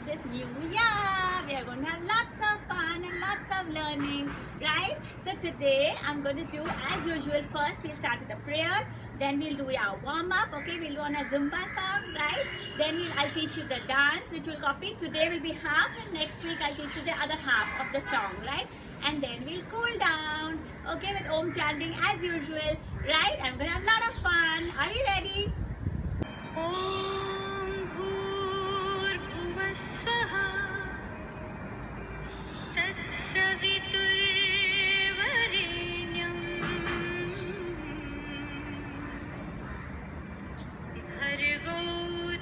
this new year. We are going to have lots of fun and lots of learning, right? So today I'm going to do as usual. First we'll start with a prayer. Then we'll do our warm-up, okay? We'll do on a Zumba song, right? Then I'll teach you the dance, which we'll copy. Today will be half, and next week I'll teach you the other half of the song, right? And then we'll cool down, okay, with Om chanting as usual, right? I'm gonna have a lot of fun. Are you ready? ॐ भूर्भुवस्वः तत्सवितुर्वरेण्यं भर्गो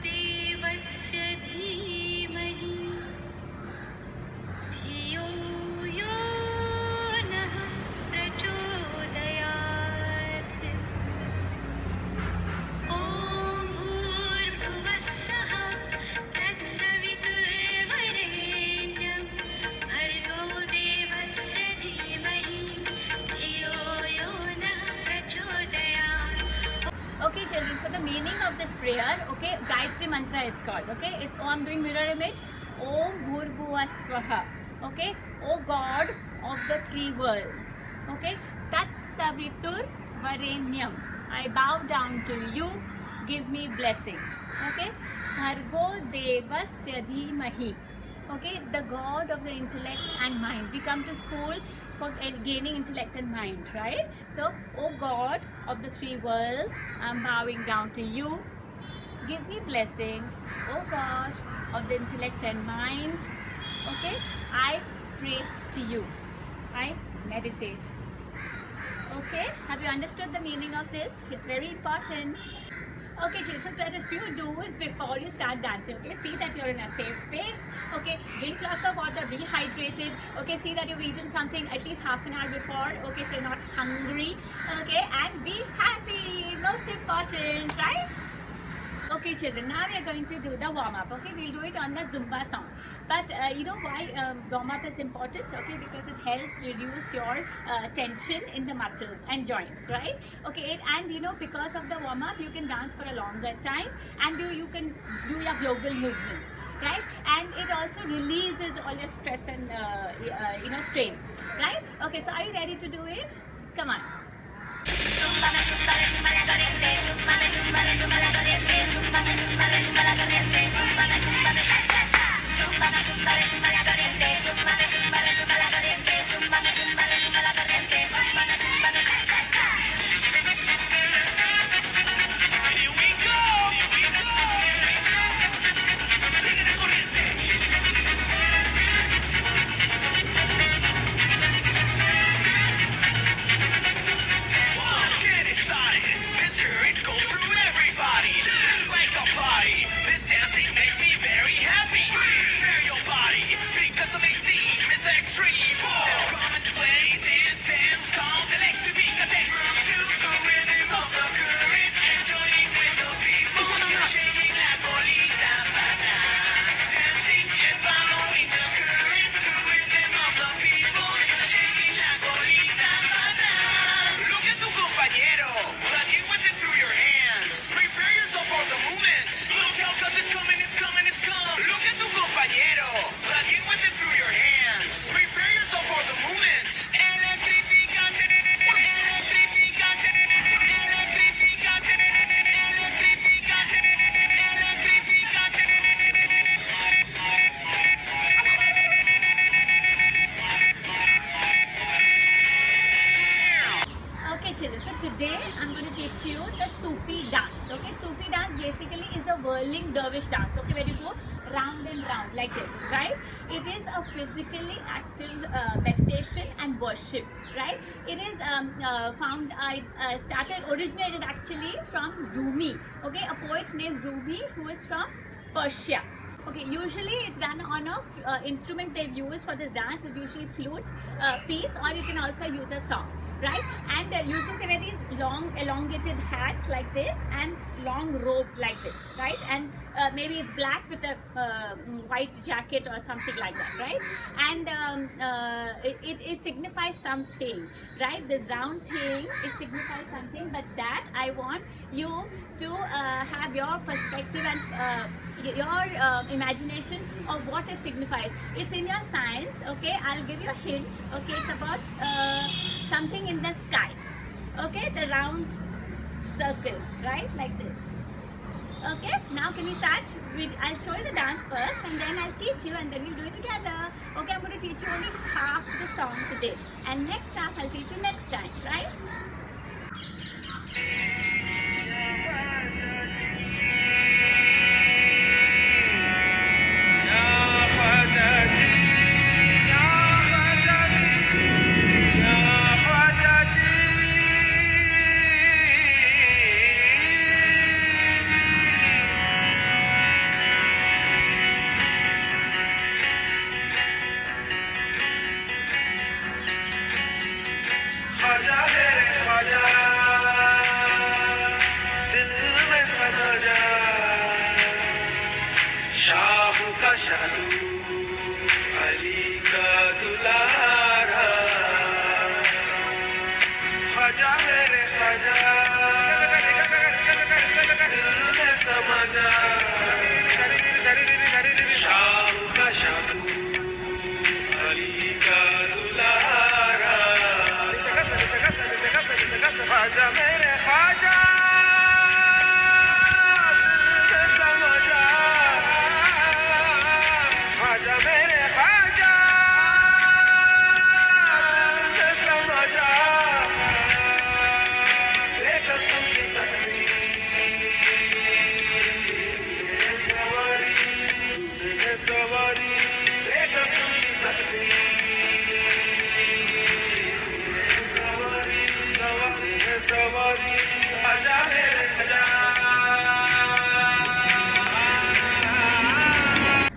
देवस्य धीमहि धियो यो नः प्रचोदयात् ॐ भूर्भुवस्वः तत्सवितुर्वरेण्यं भर्गो देवस्य धीमहि धियो यो नः प्रचोदयात्. Okay, children, so the meaning of this prayer, okay, Gayatri Mantra it's called, okay, it's, oh, I'm doing mirror image, Om Bhurbhuva Swaha, okay, O God of the three worlds, okay, Tat Savitur Varenyam, I bow down to you, give me blessings, okay, Bhargo Devasya Dhimahi, okay, the God of the intellect and mind. We come to school for gaining intellect and mind, right? So, oh God of the three worlds, I'm bowing down to you. Give me blessings, oh God of the intellect and mind. Okay, I pray to you. I meditate. Okay, have you understood the meaning of this? It's very important. Okay, so there are a few do's before you start dancing. Okay, see that you're in a safe space. Okay, drink lots of water, be hydrated. Okay, see that you've eaten something at least half an hour before. Okay, so you're not hungry. Okay, and be happy. Most important, right? Okay, children, now we are going to do the warm-up. Okay, we'll do it on the Zumba song. But you know why warm-up is important? Okay, because it helps reduce your tension in the muscles and joints, right? Okay, and you know, because of the warm-up, you can dance for a longer time, and you can do your global movements, right? And it also releases all your stress and you know, strains, right? Okay, so are you ready to do it? Come on. So today I'm going to teach you the Sufi dance. Okay, Sufi dance basically is a whirling dervish dance. Okay, where you go round and round like this, right? It is a physically active meditation and worship, right? It is originated actually from Rumi. Okay, a poet named Rumi who is from Persia. Okay, usually it's done on a instrument they've used for this dance. It's usually flute, piece, or you can also use a song. right? And used to wear these long elongated hats like this and long robes like this, right? And maybe it's black with a white jacket or something like that, right? And it signifies something, right? This round thing, it signifies something, but that I want you to have your perspective and your imagination of what it signifies. It's in your science, okay? I'll give you a hint, okay? It's about something in the sky, okay? The round circles, right? Like this. Okay, now can we start? I'll show you the dance first and then I'll teach you and then we'll do it together. Okay, I'm going to teach you only half the song today. And next half I'll teach you next time, right?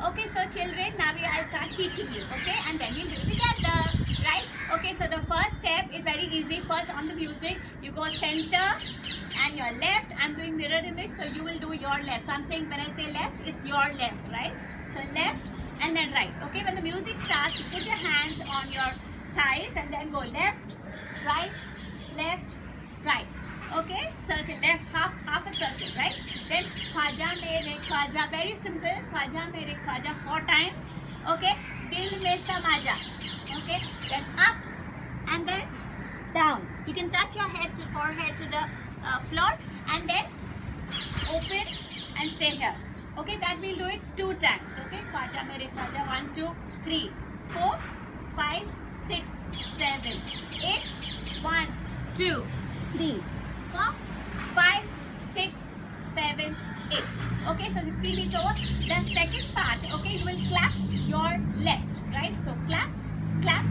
Okay, so children, now I'll start teaching you, okay? And then we'll do it together, right? Okay, so the first step is very easy. First on the music, you go center and your left. I'm doing mirror image, so you will do your left. So I'm saying when I say left, it's your left, right? So left and then right. Okay, when the music starts, you put your hands on your thighs and then go left, right, okay? Circle, left, half a circle, right? Then Khwaja mere Khwaja, very simple. Khwaja mere Khwaja 4 times, okay? Dil mein sama ja, okay? Then up and then down. You can touch your forehead to the floor and then open and stay here. Okay, that we'll do it 2 times. Okay, Khwaja mere Khwaja, 1, 2, 3, 4, 5, 6, 7, 8, 1, 2, 3, 4, 5, 6, 7, 8. Okay, so 16 is over. The second part, okay, you will clap your left, right? So clap, clap,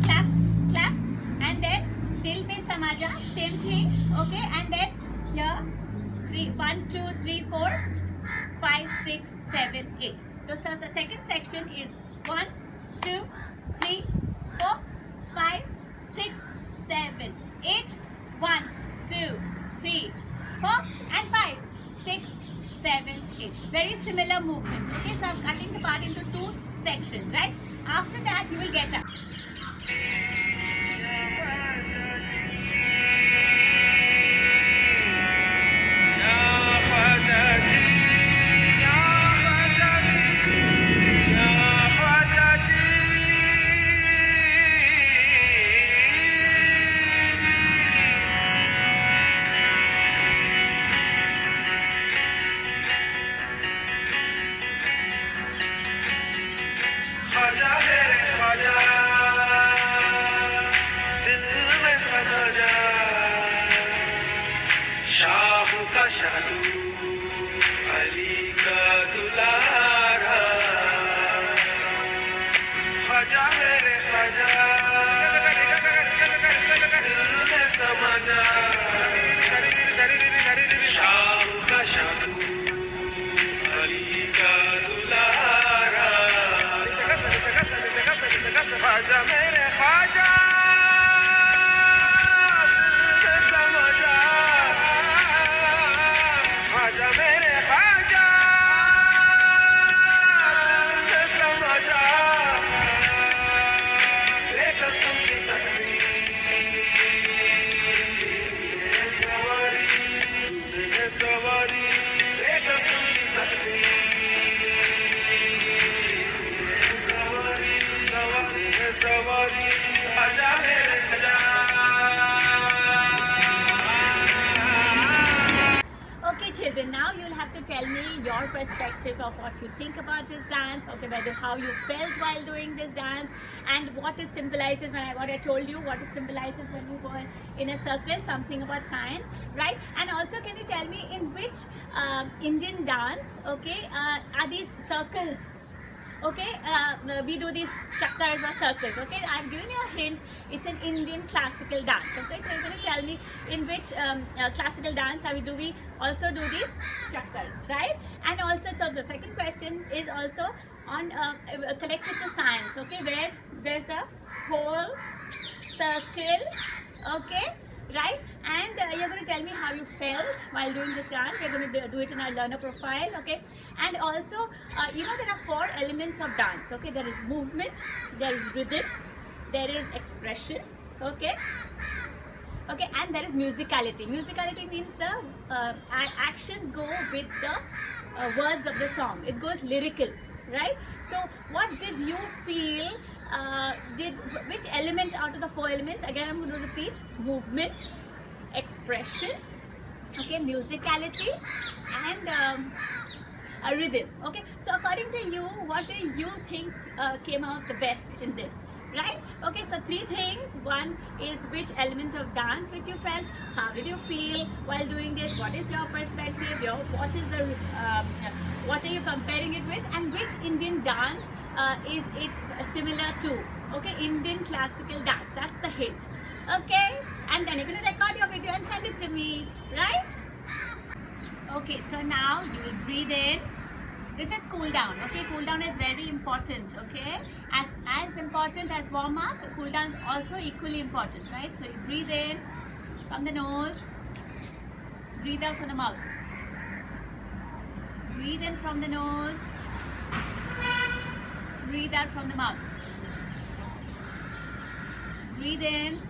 clap, clap, and then dil mein sama ja, same thing, okay, and then here 1, 2, 3, 4, 5, 6, 7, 8. So the second section is 1, 2, 3, 4, 5, 6, 7, 8, 1, 2, 3, 4, and 5, 6, 7, 8. Very similar movements. Okay, so I'm cutting the part into 2 sections, right? After that, you will get up. to tell me your perspective of what you think about this dance, okay, whether how you felt while doing this dance, and what it symbolizes what I told you, what it symbolizes when you go in a circle, something about science, right? And also, can you tell me in which Indian dance, okay, are these circles? Okay, we do these chakras or circles. Okay, I've given you a hint. It's an Indian classical dance. Okay, so you're going to tell me in which classical dance do we also do these chakras, right? And also, so the second question is also on connected to science. Okay, where there's a whole circle. Okay, right? And you're going to tell me how you felt while doing this dance. We're going to do it in our learner profile. Okay, and also you know, there are 4 elements of dance. Okay, there is movement, there is rhythm, there is expression, okay, and there is musicality. Musicality means the actions go with the words of the song. It goes lyrical, right? So what did you feel, which element out of the 4 elements, again I'm going to repeat: movement, expression, okay, musicality, and a rhythm. Okay, so according to you, what do you think came out the best in this, right? Okay, so 3 things. One is which element of dance which you felt, how did you feel while doing this, what is your perspective, what is the what are you comparing it with, and which Indian dance is it similar to? Okay, Indian classical dance, that's the hint. Okay, and then you're going to record your video and send it to me, right? Okay, so now you will breathe in. This is cool down. Okay, cool down is very important. Okay, as important as warm up, cool down is also equally important, right? So you breathe in from the nose, breathe out from the mouth. Breathe in from the nose, breathe out from the mouth. Breathe in,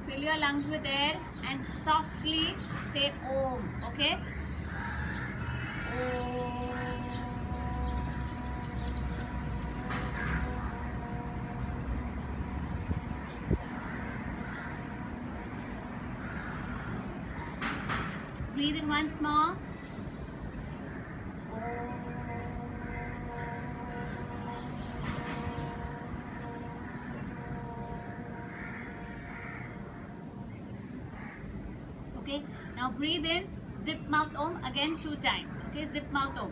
fill your lungs with air, and softly say Om. Okay. Breathe in once more. Okay, now breathe in, zip mouth Om again 2 times. Okay, zip mouth Om.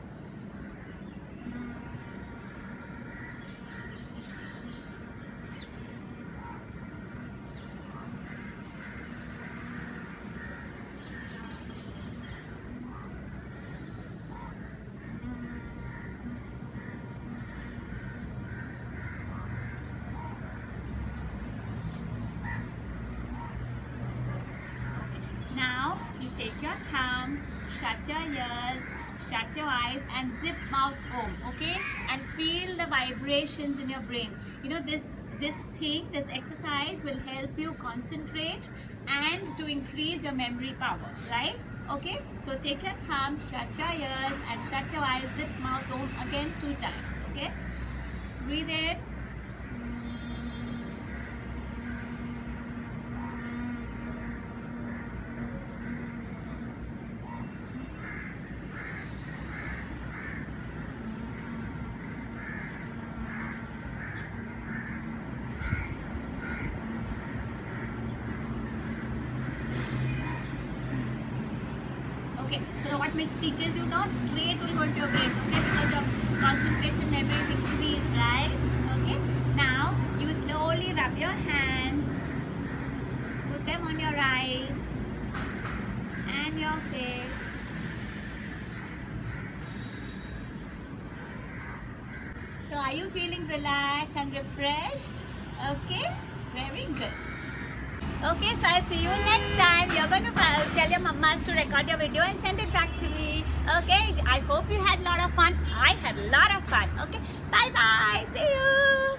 Now you take your thumb, shut your ears, shut your eyes, and zip mouth Om. Okay, and feel the vibrations in your brain. You know, this exercise will help you concentrate and to increase your memory power, right? Okay, so take your thumb, shut your ears, and shut your eyes, zip mouth Om again 2 times. Okay, breathe in. Okay, so what Miss teaches you now, straight will go to your brain, okay, because your concentration memory is increased, right? Okay, now you will slowly rub your hands, put them on your eyes and your face. So are you feeling relaxed and refreshed? Okay, very good. Okay, so I'll see you next time. You're going to tell your mamas to record your video and send it back to me. Okay, I hope you had a lot of fun. I had a lot of fun. Okay, bye bye. See you.